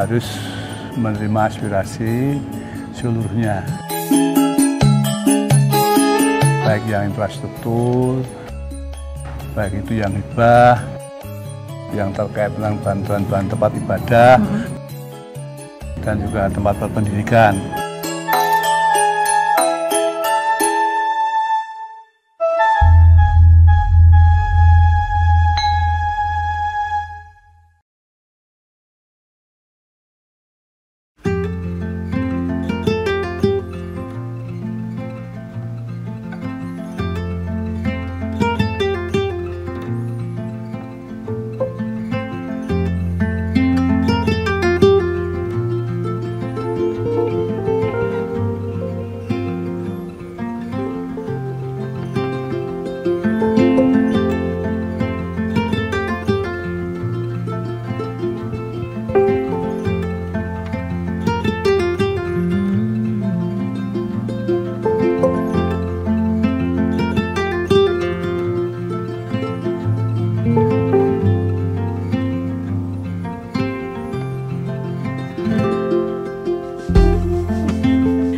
harus menerima aspirasi seluruhnya, baik yang infrastruktur, baik itu yang hibah, yang terkait dengan bantuan tempat ibadah, dan juga tempat pendidikan.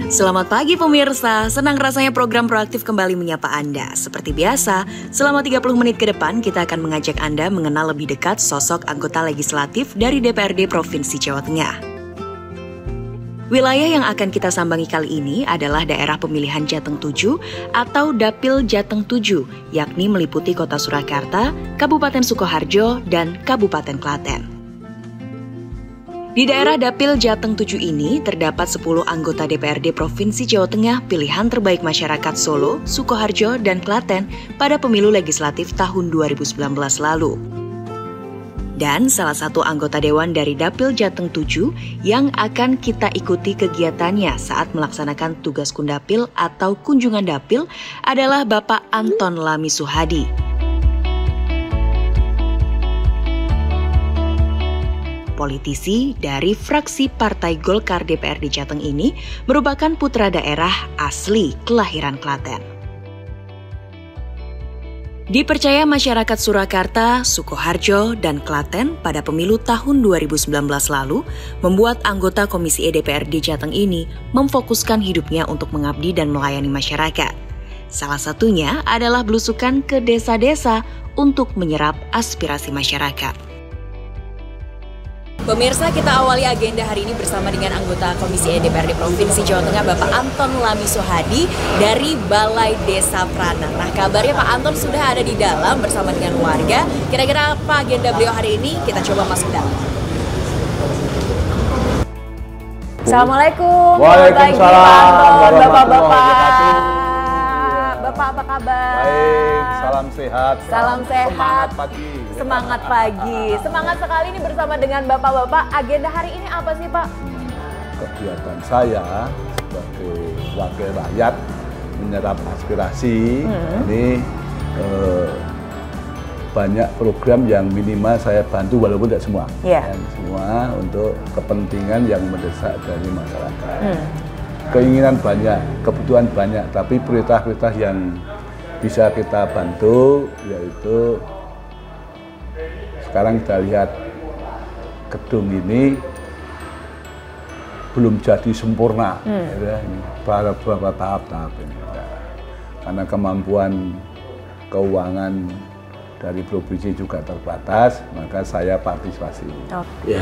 Selamat pagi pemirsa, senang rasanya program Proaktif kembali menyapa Anda. Seperti biasa, selama 30 menit ke depan kita akan mengajak Anda mengenal lebih dekat sosok anggota legislatif dari DPRD Provinsi Jawa Tengah. Wilayah yang akan kita sambangi kali ini adalah daerah pemilihan Jateng 7 atau Dapil Jateng 7, yakni meliputi Kota Surakarta, Kabupaten Sukoharjo, dan Kabupaten Klaten. Di daerah Dapil Jateng 7 ini terdapat 10 anggota DPRD Provinsi Jawa Tengah pilihan terbaik masyarakat Solo, Sukoharjo, dan Klaten pada pemilu legislatif tahun 2019 lalu. Dan salah satu anggota dewan dari Dapil Jateng 7 yang akan kita ikuti kegiatannya saat melaksanakan tugas Kundapil atau kunjungan dapil adalah Bapak Anton Lami Suhadi. Politisi dari fraksi Partai Golkar DPRD Jateng ini merupakan putra daerah asli kelahiran Klaten. Dipercaya masyarakat Surakarta, Sukoharjo, dan Klaten pada pemilu tahun 2019 lalu, membuat anggota Komisi E DPRD Jateng ini memfokuskan hidupnya untuk mengabdi dan melayani masyarakat. Salah satunya adalah belusukan ke desa-desa untuk menyerap aspirasi masyarakat. Pemirsa, kita awali agenda hari ini bersama dengan anggota Komisi E DPRD Provinsi Jawa Tengah, Bapak Anton Lami Suhadi dari Balai Desa Pranan. Nah, kabarnya Pak Anton sudah ada di dalam bersama dengan warga. Kira-kira apa agenda beliau hari ini? Kita coba masuk dalam. Assalamualaikum. Waalaikumsalam. Bapak-bapak. Bapak apa kabar? Baik, salam sehat. Salam sehat. Semangat pagi. Semangat pagi. Semangat sekali ini bersama dengan bapak-bapak. Agenda hari ini apa sih, Pak? Kegiatan saya sebagai wakil rakyat menyerap aspirasi. Ini banyak program yang minimal saya bantu walaupun tidak semua. Yang semua untuk kepentingan yang mendesak dari masyarakat. Keinginan banyak, kebutuhan banyak, tapi prioritas-prioritas yang bisa kita bantu yaitu sekarang kita lihat gedung ini belum jadi sempurna, beberapa tahap-tahap ini. Karena kemampuan keuangan dari provinsi juga terbatas, maka saya partisipasi. Ya,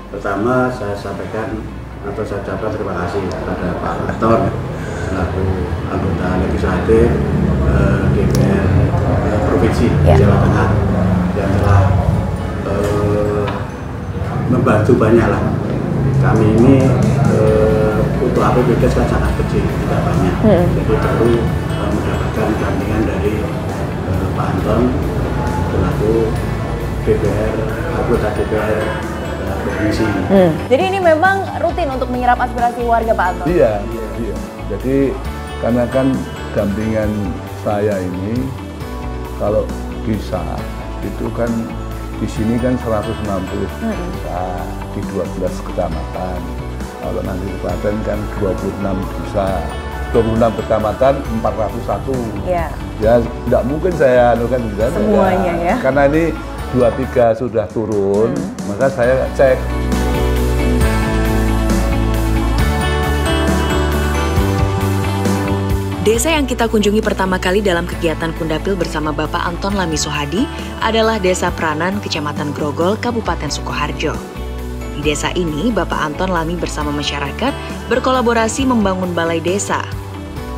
pertama saya sampaikan atau saya ucapkan terima kasih kepada Pak Anton selaku anggota legislatif DPR Provinsi Jawa Tengah yang telah membantu banyak lah. Kami ini untuk APBD kan sangat kecil, tidak banyak, jadi perlu mendapatkan dampingan dari Pak Anton selaku DPR, anggota DPR Provinsi. Jadi ini memang rutin untuk menyerap aspirasi warga, Pak Anton? Iya. Jadi karena kan dampingan saya ini kalau bisa itu kan di sini kan 160 desa di 12 kecamatan. Kalau nanti di Klaten kan 26 desa, 26 kecamatan 401. Ya tidak mungkin saya anukan semuanya ya. Karena ini 23 sudah turun, maka saya cek. Desa yang kita kunjungi pertama kali dalam kegiatan Kundapil bersama Bapak Anton Lami Sohadi adalah Desa Pranan, Kecamatan Grogol, Kabupaten Sukoharjo. Di desa ini, Bapak Anton Lami bersama masyarakat berkolaborasi membangun balai desa.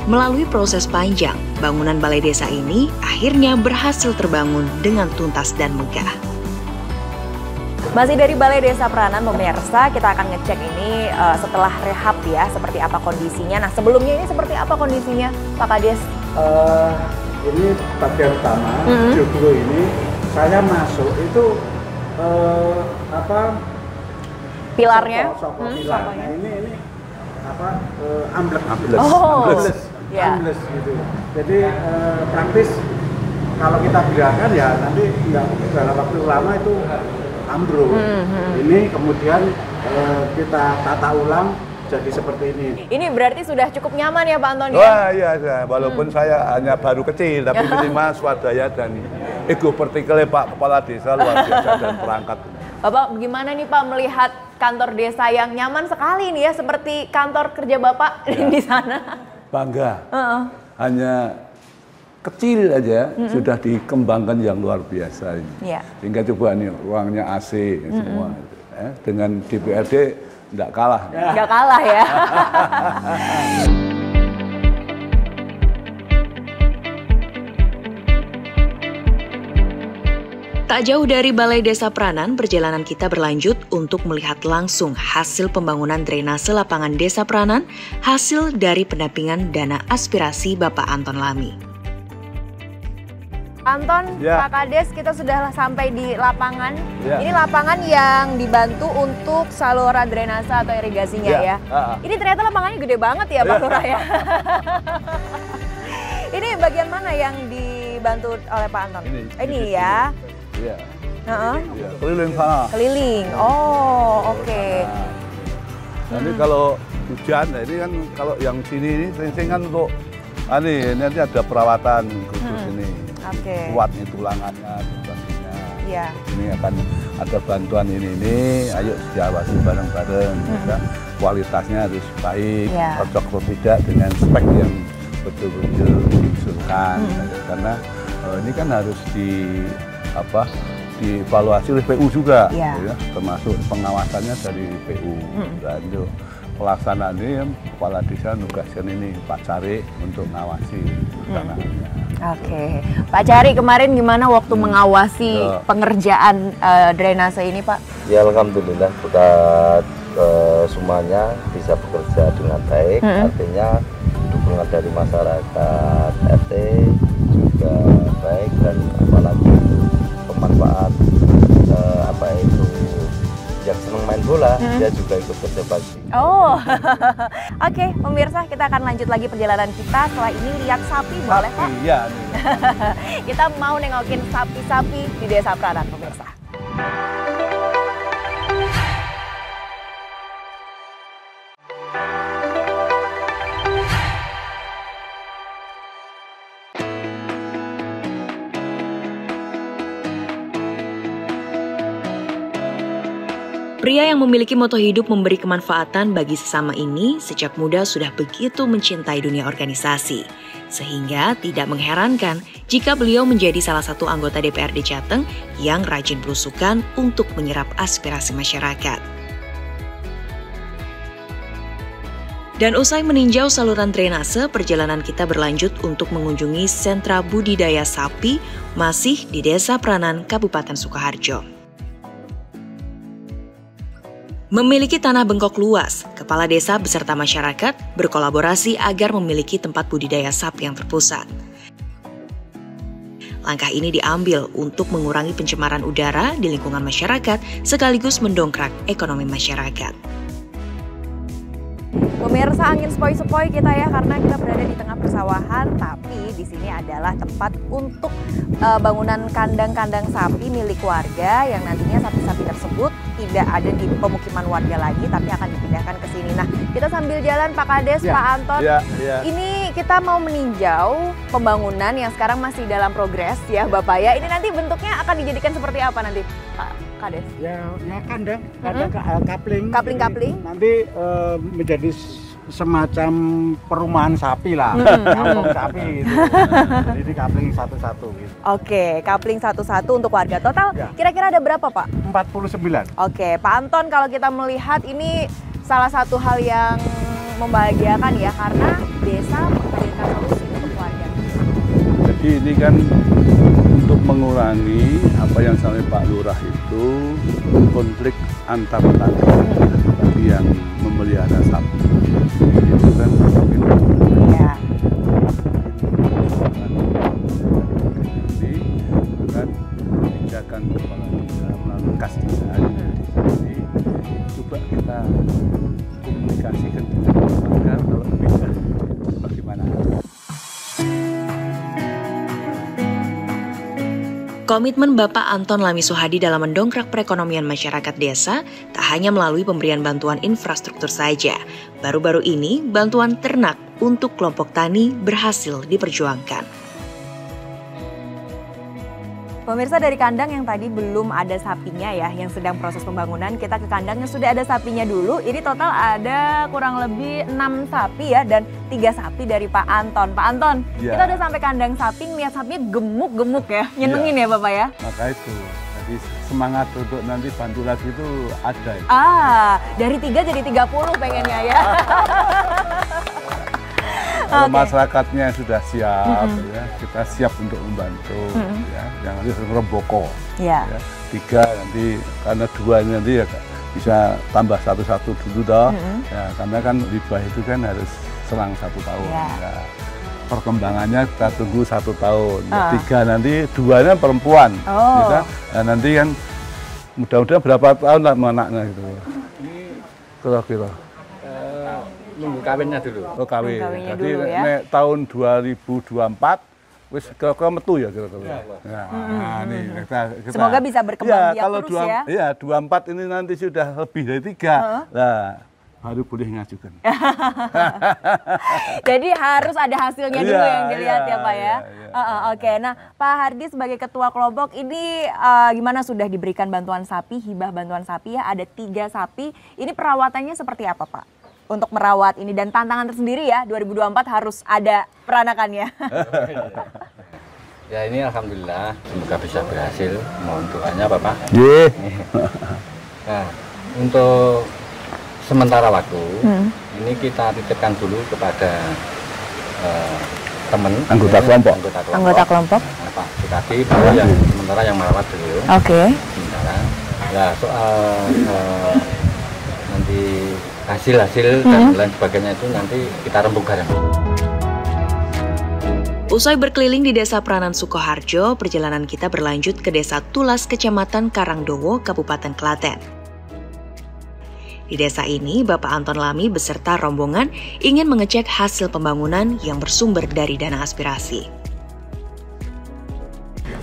Melalui proses panjang, bangunan balai desa ini akhirnya berhasil terbangun dengan tuntas dan megah. Masih dari Balai Desa Pranan, pemirsa, kita akan ngecek ini setelah rehab ya, seperti apa kondisinya. Nah, sebelumnya ini seperti apa kondisinya, Pak Kades? Ini bagian utama, joglo ini saya masuk itu Pilarnya? Pilarnya ini ambles. Ambles gitu. Jadi praktis kalau kita biarkan ya nanti nggak dalam waktu lama itu ambruk. Ini kemudian kita tata ulang jadi seperti ini. Ini berarti sudah cukup nyaman ya Pak Anton ya? Wah iya, walaupun saya hanya baru kecil, tapi minimal swadaya dan ego partikelnya Pak Kepala Desa luar biasa dan perangkat. Bapak bagaimana nih Pak melihat kantor desa yang nyaman sekali nih ya, seperti kantor kerja Bapak di sana? Bangga. Hanya kecil aja sudah dikembangkan yang luar biasa ini. Sehingga coba nih ruangnya AC semua. Dengan DPRD enggak kalah. Enggak kalah ya. Tak jauh dari Balai Desa Pranan, perjalanan kita berlanjut untuk melihat langsung hasil pembangunan drainase lapangan Desa Pranan, hasil dari pendampingan dana aspirasi Bapak Anton Lami. Anton, Pak Kades, kita sudah sampai di lapangan. Ini lapangan yang dibantu untuk saluran drainase atau irigasinya ya. Ini ternyata lapangannya gede banget ya Pak Lurah ya. Ini bagian mana yang dibantu oleh Pak Anton? Ini ya. Iya. Keliling sana. Keliling. Oh, oke. Nanti kalau hujan, ini kan kalau yang sini ini sering kan untuk nanti ada perawatan khusus ini. Kuat nih tulangannya, sebagainya. Ini akan ada bantuan ini. Ayo diawasi bareng-bareng. Kualitasnya harus baik, cocok atau tidak dengan spek yang betul-betul diusulkan. Karena ini kan harus dievaluasi oleh PU juga, ya, termasuk pengawasannya dari PU. Dan itu pelaksanaan ini Kepala Desa nugaskan ini Pak Cari untuk mengawasi pelaksanaannya. Pak Cari, kemarin gimana waktu mengawasi pengerjaan drainase ini Pak? Ya alhamdulillah berkat semuanya bisa bekerja dengan baik, artinya dukungan dari masyarakat RT juga baik, dan apalagi pemanfaat yang senang main bola, dia juga ikut kerja bakti. Oke, pemirsa, kita akan lanjut lagi perjalanan kita. Setelah ini lihat sapi, boleh Pak? Iya. Kita mau nengokin sapi-sapi di Desa Pranan, pemirsa. Pria yang memiliki moto hidup memberi kemanfaatan bagi sesama ini sejak muda sudah begitu mencintai dunia organisasi. Sehingga tidak mengherankan jika beliau menjadi salah satu anggota DPRD Jateng yang rajin belusukan untuk menyerap aspirasi masyarakat. Dan usai meninjau saluran drainase, perjalanan kita berlanjut untuk mengunjungi sentra budidaya sapi masih di Desa Pranan, Kabupaten Sukoharjo. Memiliki tanah bengkok luas, kepala desa beserta masyarakat berkolaborasi agar memiliki tempat budidaya sapi yang terpusat. Langkah ini diambil untuk mengurangi pencemaran udara di lingkungan masyarakat sekaligus mendongkrak ekonomi masyarakat. Pemirsa, angin sepoi-sepoi kita ya, karena kita berada di tengah persawahan, tapi di sini adalah tempat untuk bangunan kandang-kandang sapi milik warga yang nantinya sapi-sapi tersebut tidak ada di pemukiman warga lagi, tapi akan dipindahkan ke sini. Nah, kita sambil jalan Pak Kades, Pak Anton, ini kita mau meninjau pembangunan yang sekarang masih dalam progres ya Bapak ya. Ini nanti bentuknya akan dijadikan seperti apa nanti Pak Kades? Ya kandang kapling. Kapling-kapling. Nanti menjadi semacam perumahan sapi lah, kampung sapi gitu. Jadi di coupling satu-satu gitu. Oke, coupling satu-satu untuk warga. Total Ya. kira-kira ada berapa, Pak? 49. Oke, Pak Anton, kalau kita melihat ini salah satu hal yang membahagiakan ya, karena desa menghadirkan solusi untuk warga. Jadi ini kan untuk mengurangi apa yang sampai Pak Lurah itu konflik antar petani yang memelihara sapi. Itu kan mungkin Ya. ini dengan kebijakan kepala desa melalui kas desa. Jadi coba kita komunikasikan dengan warga kalau bisa bagaimana. Komitmen Bapak Anton Lami Suhadi dalam mendongkrak perekonomian masyarakat desa tak hanya melalui pemberian bantuan infrastruktur saja. Baru-baru ini, bantuan ternak untuk kelompok tani berhasil diperjuangkan. Pemirsa, dari kandang yang tadi belum ada sapinya ya, yang sedang proses pembangunan, kita ke kandang yang sudah ada sapinya dulu. Ini total ada kurang lebih 6 sapi ya, dan 3 sapi dari Pak Anton. Pak Anton, Ya. kita udah sampai kandang sapi, lihat sapinya gemuk-gemuk ya, nyenengin ya Bapak ya? Maka itu, jadi semangat untuk nanti bantu lagi itu ada. Ya. Dari 3 jadi 30 pengennya ya. Kalau Oke. masyarakatnya sudah siap, ya, kita siap untuk membantu. Ya, yang nanti remboko. Ya. Ya, 3 nanti, karena 2 ini nanti ya bisa tambah satu-satu dulu toh. Ya, karena kan hibah itu kan harus selang 1 tahun. Ya. Ya. Perkembangannya kita tunggu 1 tahun. Ya, 3 nanti, 2-nya perempuan. Oh. Gitu. Nah, nanti kan mudah-mudahan berapa tahun lah anaknya gitu. Kira-kira. Nunggu kawinnya dulu. Oh, kawin. Kawinnya Jadi dulu ya. nek tahun 2024 wis kira-kira metu ya kira-kira. Nah, nih kita Semoga bisa berkembang biak kalau terus ya. Iya, 24 ini nanti sudah lebih dari 3. Lah, baru boleh ngajukan. Jadi harus ada hasilnya dulu Iya, yang dilihat iya, ya Pak ya. iya. Oke, nah Pak Hardi sebagai ketua kelompok ini gimana, sudah diberikan bantuan sapi, hibah bantuan sapi ya, ada 3 sapi. Ini perawatannya seperti apa Pak? Untuk merawat ini, dan tantangan tersendiri ya, 2024 harus ada peranakannya. Ya ini alhamdulillah semoga bisa berhasil. Mohon doanya Bapak. Nggih. Nah, untuk sementara waktu ini kita titipkan dulu kepada teman Anggota ini, kelompok. Anggota kelompok. Nah, Pak Sukadi yang sementara yang merawat beliau. Oke. Sementara ya soal nanti hasil-hasil dan lain sebagainya itu nanti kita rembuk bareng. Usai berkeliling di Desa Pranan Sukoharjo, perjalanan kita berlanjut ke Desa Tulas, Kecamatan Karangdowo, Kabupaten Klaten. Di desa ini, Bapak Anton Lami beserta rombongan ingin mengecek hasil pembangunan yang bersumber dari dana aspirasi.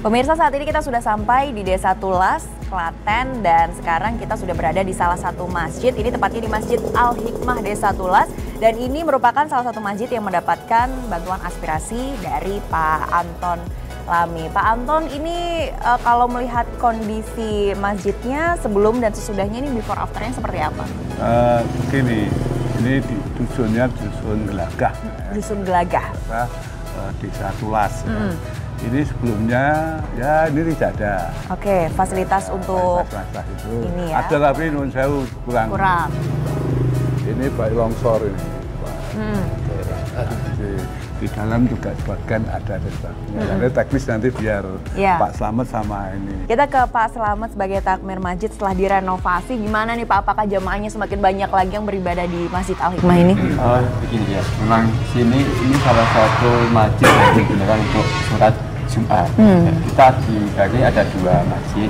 Pemirsa, saat ini kita sudah sampai di Desa Tulas, Klaten, dan sekarang kita sudah berada di salah satu masjid. Ini tepatnya di Masjid Al-Hikmah Desa Tulas, dan ini merupakan salah satu masjid yang mendapatkan bantuan aspirasi dari Pak Anton Lami. Pak Anton, ini kalau melihat kondisi masjidnya sebelum dan sesudahnya, ini before afternya seperti apa? Begini, ini di dusunnya dusun Gelagah. Dusun Gelagah. Desa Tulas. Ini sebelumnya ya ini tidak ada. Oke, fasilitas untuk fasilitas itu ini ya. ada, tapi nun sewu kurang. Ini baik longsor ini. Di dalam juga sebagian ada sebagainya. Jadi teknis nanti biar Ya. Pak Slamet sama ini. Kita ke Pak Slamet sebagai takmir masjid setelah direnovasi. Gimana nih Pak? Apakah jamaahnya semakin banyak lagi yang beribadah di Masjid Al-Hikmah ini? Begini ya, memang sini ini salah satu masjid yang digunakan untuk sholat Jumat. Kita dibagi ada 2 masjid,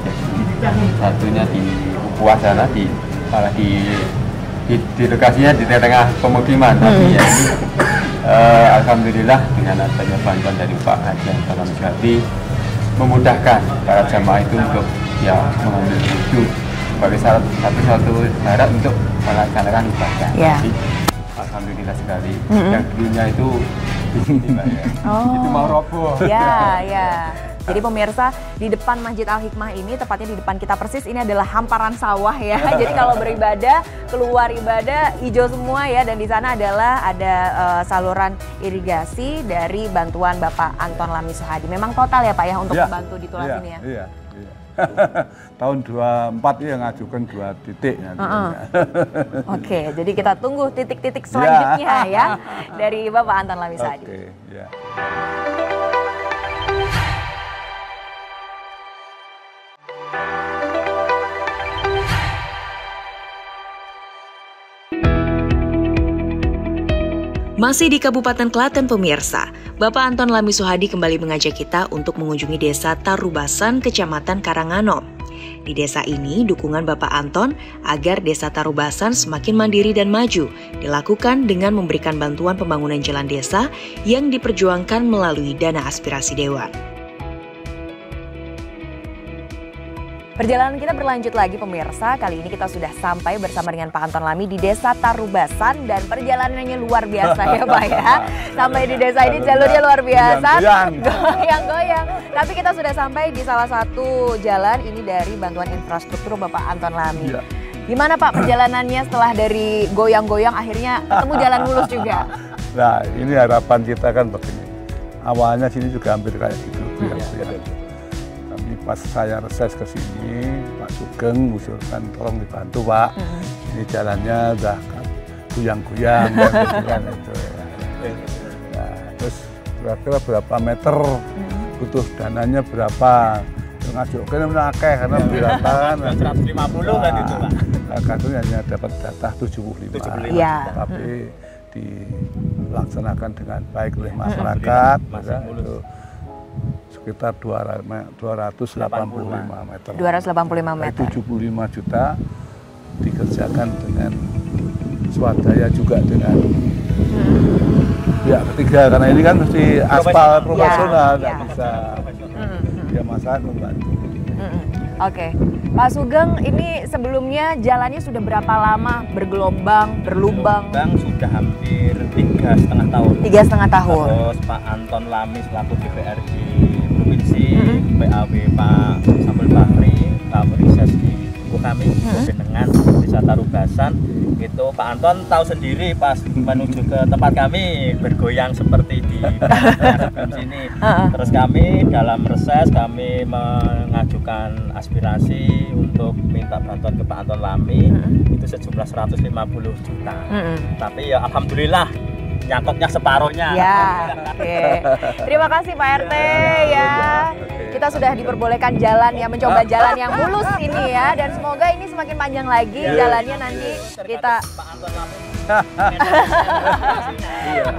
jadi satunya di Upuah sana, di lokasinya di tengah pemukiman. Tapi ya ini alhamdulillah dengan adanya bantuan dari Pak Haji Anton Lami Suhadi memudahkan para jamaah itu untuk ya mengambil wudhu sebagai satu syarat untuk melaksanakan ibadah. Ya. Jadi, alhamdulillah sekali. Yang dulunya itu di sini Mbak ya. Itu mau roboh. Ya, ya. Jadi pemirsa, di depan Masjid Al-Hikmah ini, tepatnya di depan kita persis, ini adalah hamparan sawah ya. Jadi kalau beribadah, keluar ibadah, hijau semua ya. Dan di sana adalah ada saluran irigasi dari bantuan Bapak Anton Lami Suhadi. Memang total ya Pak ya untuk membantu di Tulas ini ya? Iya. Tahun 24 ya ngajukan 2 titik. Oke, jadi kita tunggu titik-titik selanjutnya ya dari Bapak Anton Lami Suhadi. Oke, ya. Masih di Kabupaten Klaten pemirsa, Bapak Anton Lami Suhadi kembali mengajak kita untuk mengunjungi desa Tarubasan, Kecamatan Karanganom. Di desa ini, dukungan Bapak Anton agar desa Tarubasan semakin mandiri dan maju dilakukan dengan memberikan bantuan pembangunan jalan desa yang diperjuangkan melalui dana aspirasi Dewan. Perjalanan kita berlanjut lagi pemirsa, kali ini kita sudah sampai bersama dengan Pak Anton Lami di desa Tarubasan dan perjalanannya luar biasa ya Pak ya. Sampai di desa ini jalurnya luar biasa, goyang-goyang. Tapi kita sudah sampai di salah satu jalan ini dari bantuan infrastruktur Bapak Anton Lami. Gimana Pak perjalanannya setelah dari goyang-goyang akhirnya ketemu jalan mulus juga? Nah ini harapan kita kan begini, awalnya sini juga hampir kayak gitu. Pas saya reses ke sini, Pak Sugeng usulkan tolong dibantu Pak. Ini jalannya udah goyang-goyang kan itu. Nah, terus kira-kira berapa meter, butuh dananya berapa? Ngajukin mana akeh karena berapa kan 150 kan itu Pak. Kadang hanya dapat jatah 75. Iya. Tapi dilaksanakan dengan baik oleh masyarakat. Sekitar 285 meter. 285 meter. 75 juta dikerjakan dengan swadaya juga dengan pihak ketiga karena ini kan mesti aspal profesional nggak bisa ya masalah membantu. Oke, Pak Sugeng, ini sebelumnya jalannya sudah berapa lama bergelombang, berlubang? Sudah hampir 3,5 tahun. 3,5 tahun. Terus Pak Anton Lami selaku DPRD Provinsi, PAW Pak Samuel Bahri, Pak Rises di kami, dengan Desa Tarubasan, itu Pak Anton tahu sendiri pas menuju ke tempat kami bergoyang seperti di sini. Terus kami dalam reses kami mengajukan aspirasi untuk minta bantuan ke Pak Anton Lami itu sejumlah 150 juta. Tapi ya alhamdulillah nyangkutnya separuhnya. Ya, oke. Terima kasih Pak RT ya. Kita sudah diperbolehkan jalan ya, mencoba jalan yang mulus ini ya, dan semoga ini semakin panjang lagi jalannya nanti kita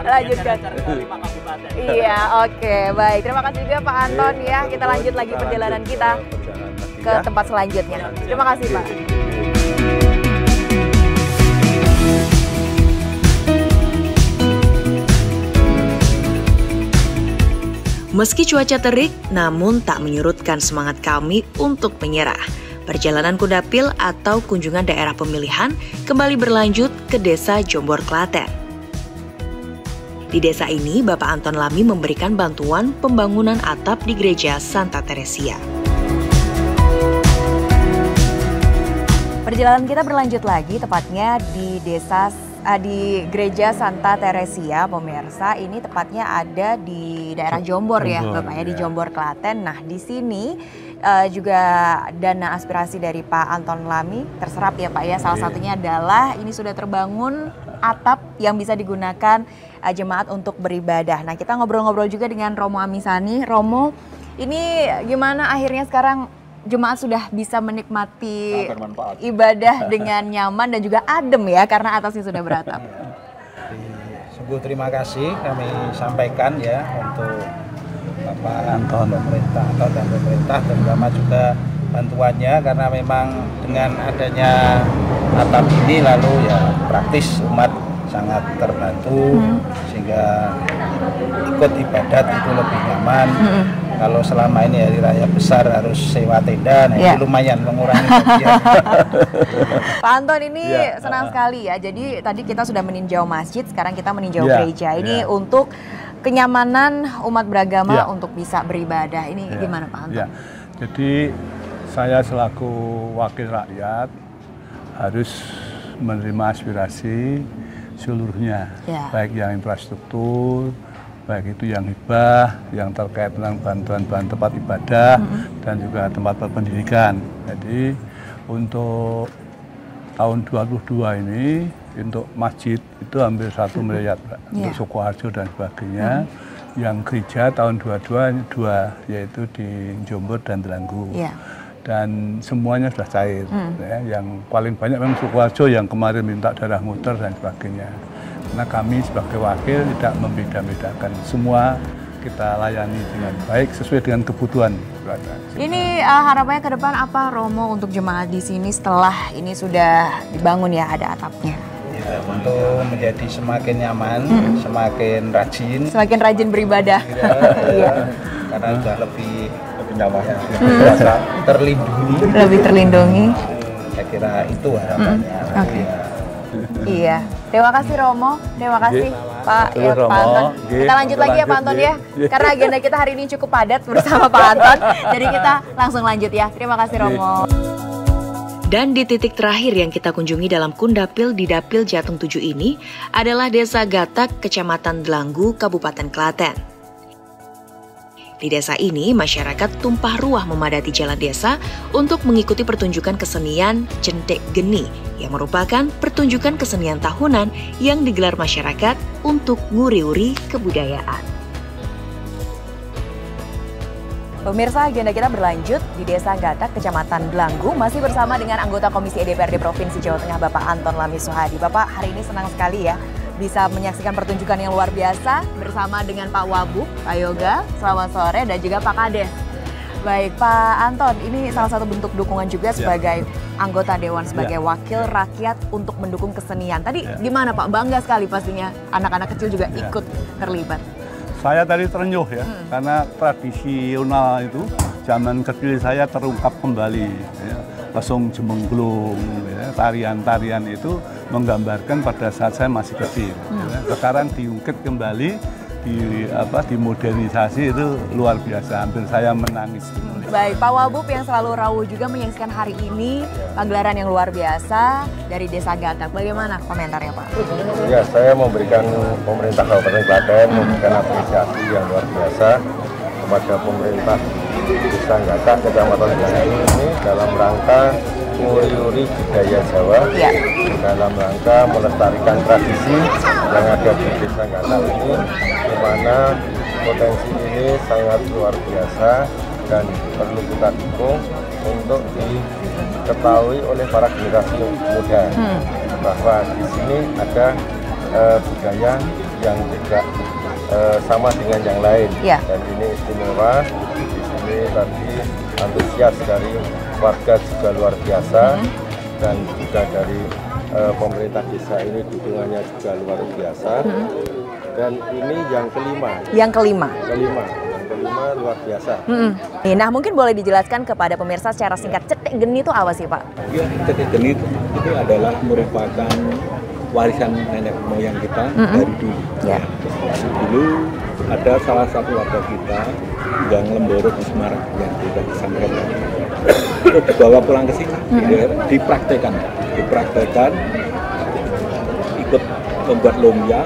lanjutkan. Iya, oke, baik. Terima kasih juga Pak Anton ya. Kita lanjut lagi perjalanan kita ke tempat selanjutnya. Terima kasih Pak. Meski cuaca terik, namun tak menyurutkan semangat kami untuk menyerah. Perjalanan Kudapil atau kunjungan daerah pemilihan kembali berlanjut ke Desa Jombor Klaten. Di desa ini, Bapak Anton Lami memberikan bantuan pembangunan atap di Gereja Santa Teresia. Perjalanan kita berlanjut lagi, tepatnya di di Gereja Santa Teresia, pemirsa. Ini tepatnya ada di daerah Jombor ya, Bapak ya, di Jombor Klaten. Nah, di sini juga dana aspirasi dari Pak Anton Lami terserap ya Pak ya. Salah satunya adalah ini sudah terbangun atap yang bisa digunakan jemaat untuk beribadah. Nah, kita ngobrol-ngobrol juga dengan Romo Amisani. Romo, ini gimana akhirnya sekarang jemaat sudah bisa menikmati ibadah dengan nyaman dan juga adem ya, karena atasnya sudah beratap. Sungguh terima kasih kami sampaikan ya untuk Bapak Anton, pemerintah Anton dan pemerintah, terutama juga bantuannya, karena memang dengan adanya atap ini lalu ya praktis umat sangat terbantu sehingga ikut ibadat itu lebih nyaman. Kalau selama ini hari raya besar harus sewa tenda, nah itu lumayan mengurangi bagian. Pak Anton ini senang sekali ya. Jadi tadi kita sudah meninjau masjid, sekarang kita meninjau gereja. Ini untuk kenyamanan umat beragama Ya. untuk bisa beribadah. Ini gimana Pak Anton? Ya. Jadi saya selaku wakil rakyat harus menerima aspirasi seluruhnya, baik yang infrastruktur, baik itu yang hibah, yang terkait dengan bantuan tempat ibadah, dan juga tempat pendidikan. Jadi untuk tahun 2022 ini untuk masjid itu hampir 1 miliar, untuk Sukoharjo dan sebagainya. Yang gereja tahun 22 ini 2, yaitu di Jombor dan Delanggu. Dan semuanya sudah cair. Yang paling banyak memang Sukoharjo yang kemarin minta darah muter dan sebagainya. Karena kami sebagai wakil tidak membeda-bedakan, semua kita layani dengan baik sesuai dengan kebutuhan. Ini harapannya ke depan apa Romo untuk jemaat di sini setelah ini sudah dibangun ya, ada atapnya? Ya, untuk menjadi semakin nyaman, semakin rajin beribadah. Karena sudah lebih nyaman, lebih terlindungi. Saya kira itu harapannya. Iya, terima kasih Romo, terima kasih Pak Romo. Anton. Kita lanjut lagi ya Pak Anton ya, karena agenda kita hari ini cukup padat bersama Pak Anton. Jadi kita langsung lanjut ya. Terima kasih Romo. Dan di titik terakhir yang kita kunjungi dalam Kundapil di Dapil Jateng 7 ini adalah Desa Gatak, Kecamatan Delanggu, Kabupaten Klaten. Di desa ini, masyarakat tumpah ruah memadati jalan desa untuk mengikuti pertunjukan kesenian Jentek Geni yang merupakan pertunjukan kesenian tahunan yang digelar masyarakat untuk nguri-uri kebudayaan. Pemirsa, agenda kita berlanjut di Desa Gatak, Kecamatan Delanggu, masih bersama dengan anggota Komisi DPRD Provinsi Jawa Tengah, Bapak Anton Lami Suhadi. Bapak, hari ini senang sekali ya bisa menyaksikan pertunjukan yang luar biasa bersama dengan Pak Wabub, Pak Yoga, selamat sore, dan juga Pak Kades. Baik, Pak Anton, ini salah satu bentuk dukungan juga sebagai anggota Dewan, sebagai wakil rakyat untuk mendukung kesenian. Tadi gimana Pak? Bangga sekali pastinya anak-anak kecil juga ikut terlibat. Saya tadi terenyuh ya, karena tradisional itu zaman kecil saya terungkap kembali. Ya. Lesung Jemengglung, ya. Tarian-tarian itu menggambarkan pada saat saya masih kecil. Ya. Sekarang diungkit kembali, dimodernisasi itu luar biasa, hampir saya menangis. Baik, Pak Wabub yang selalu rawuh juga menyaksikan hari ini pagelaran yang luar biasa dari Desa Gatak. Bagaimana komentarnya Pak? Ya, saya memberikan pemerintah Kabupaten Klaten memberikan apresiasi yang luar biasa kepada pemerintah Desa Gatak, Kecamatan Delanggu ini dalam rangka nguri-nguri budaya Jawa, dalam rangka melestarikan tradisi yang ada di Desa Gatak ini, di mana potensi ini sangat luar biasa dan perlu kita dukung untuk diketahui oleh para generasi muda bahwa di sini ada budaya yang tidak sama dengan yang lain, dan ini istimewa. Di sini tadi antusias dari warga juga luar biasa, dan juga dari pemerintah desa ini dukungannya juga luar biasa. Dan ini yang kelima. Yang kelima Luar biasa. Nah, mungkin boleh dijelaskan kepada pemirsa secara singkat, Jentek Geni itu apa sih Pak? Ya, Jentek Geni itu adalah merupakan warisan nenek moyang kita dari dulu. Dulu ada salah satu warga kita yang Lemboro di Semarang yang sudah disampaikan. Itu dibawa pulang ke sini, dipraktekkan, ikut membuat lumpia,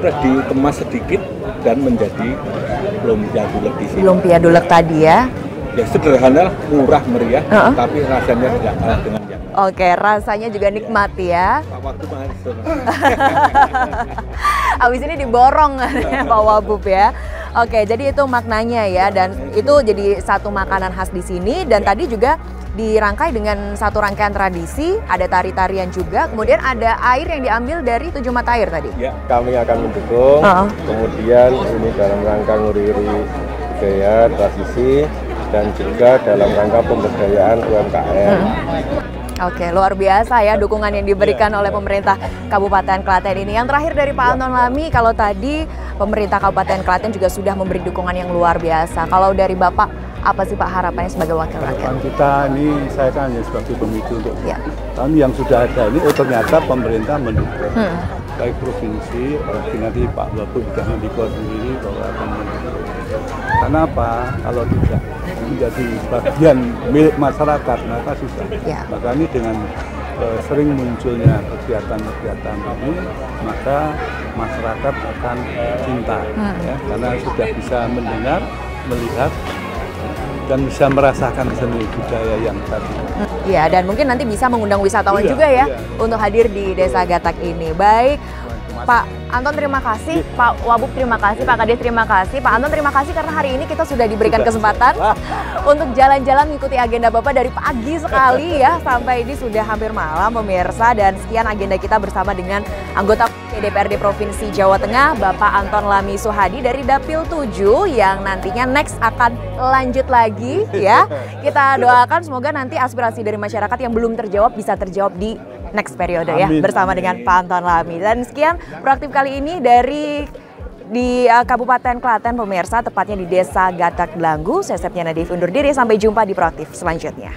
terus dikemas sedikit dan menjadi lumpia dulek di sini. Lumpia dulek tadi ya? Ya sederhana, murah meriah, tapi rasanya tidak kalah dengan yang lain. Oke, rasanya juga nikmat ya. Waktu Abis ini diborong Pak Wabub ya. Oke, jadi itu maknanya ya, dan itu jadi satu makanan khas di sini, dan tadi juga dirangkai dengan satu rangkaian tradisi, ada tari-tarian juga, kemudian ada air yang diambil dari 7 mata air tadi. Ya, kami akan mendukung. Kemudian ini dalam rangka nguri-nguri budaya, tradisi, dan juga dalam rangka pemberdayaan UMKM. Oke, luar biasa ya dukungan yang diberikan oleh pemerintah Kabupaten Klaten ini. Yang terakhir dari Pak Anton Lami, kalau tadi pemerintah Kabupaten Klaten juga sudah memberi dukungan yang luar biasa. Kalau dari Bapak, apa sih Pak harapannya sebagai wakil rakyat? Kita ini, saya kan hanya sebagai pemicu untuk kami yang sudah ada ini, ternyata pemerintah mendukung. baik provinsi, apalagi nanti Pak Wabub sudah mendikoordinir bahwa akan mendukung. Karena apa? Kalau tidak menjadi bagian milik masyarakat maka susah. Maka ini dengan sering munculnya kegiatan-kegiatan ini, maka masyarakat akan cinta, ya, karena sudah bisa mendengar, melihat, dan bisa merasakan seni budaya yang tadi. Iya, dan mungkin nanti bisa mengundang wisatawan juga ya untuk hadir di Desa Gatak ini. Baik, Pak Anton terima kasih, Pak Wabub terima kasih, Pak Kades terima kasih, Pak Anton terima kasih karena hari ini kita sudah diberikan kesempatan untuk jalan-jalan mengikuti agenda Bapak dari pagi sekali ya sampai ini sudah hampir malam pemirsa, dan sekian agenda kita bersama dengan anggota DPRD Provinsi Jawa Tengah Bapak Anton Lami Suhadi dari Dapil 7 yang nantinya next akan lanjut lagi ya. Kita doakan semoga nanti aspirasi dari masyarakat yang belum terjawab bisa terjawab di next periode ya bersama dengan Pak Anton Lami. Dan sekian Proaktif kali ini dari Kabupaten Klaten pemirsa, tepatnya di Desa Gatak Blanggu. Saya Septiana Devi undur diri, sampai jumpa di Proaktif selanjutnya.